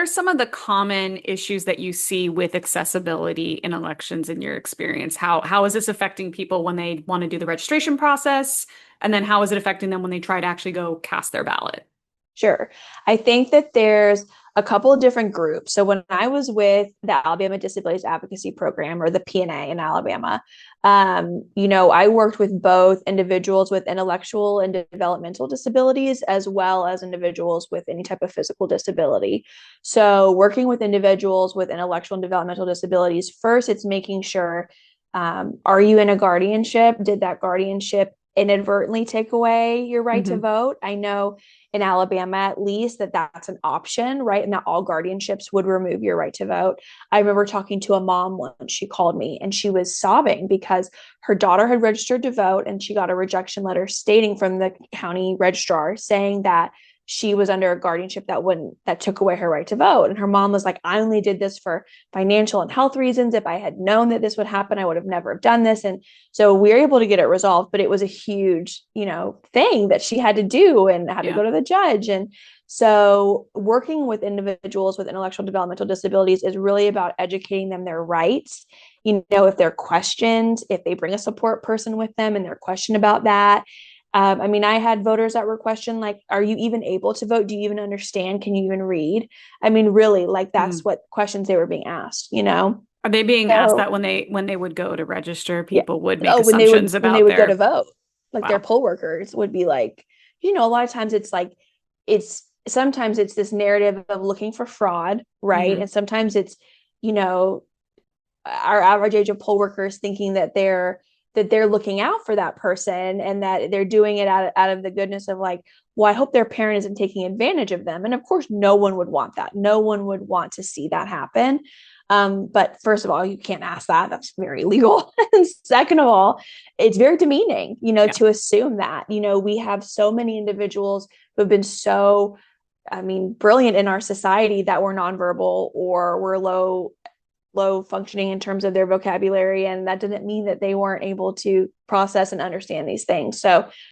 are some of the common issues that you see with accessibility in elections in your experience? How is this affecting people when they want to do the registration process? And then how is it affecting them when they try to actually go cast their ballot? Sure. I think that there's a couple of different groups. So when I was with the Alabama Disabilities Advocacy Program, or the PNA in Alabama, I worked with both individuals with intellectual and developmental disabilities, as well as individuals with any type of physical disability. So working with individuals with intellectual and developmental disabilities, first, it's making sure, are you in a guardianship? Did that guardianship inadvertently take away your right to Hmm. vote? I know in Alabama, at least, that's an option, right? And that all guardianships would remove your right to vote. I remember talking to a mom once. She called me and she was sobbing because her daughter had registered to vote and she got a rejection letter stating from the county registrar saying that she was under a guardianship that took away her right to vote. And her mom was like, I only did this for financial and health reasons. If I had known that this would happen, I would have never have done this. And so we were able to get it resolved, but it was a huge, thing that she had to do and had to Yeah. go to the judge. And so working with individuals with intellectual developmental disabilities is really about educating them their rights. If they're questioned, if they bring a support person with them and they're questioned about that. I had voters that were questioned, like, are you even able to vote? Do you even understand? Can you even read? Really, like, that's Mm. what questions they were being asked. Are they being asked that So when they would go to register, yeah. people would make Oh, assumptions when they about would go to their, vote, like their wow. poll workers would be like, a lot of times it's like it's sometimes it's this narrative of looking for fraud, right? Hmm. And sometimes it's, you know, our average age of poll workers thinking that they're looking out for that person and that they're doing it out of the goodness of like, well, I hope their parent isn't taking advantage of them. And of course, no one would want that. No one would want to see that happen. But first of all, you can't ask that. That's very illegal. And second of all, it's very demeaning, Yeah. to assume that. We have so many individuals who have been so, brilliant in our society that were nonverbal or were low functioning in terms of their vocabulary, and that didn't mean that they weren't able to process and understand these things. So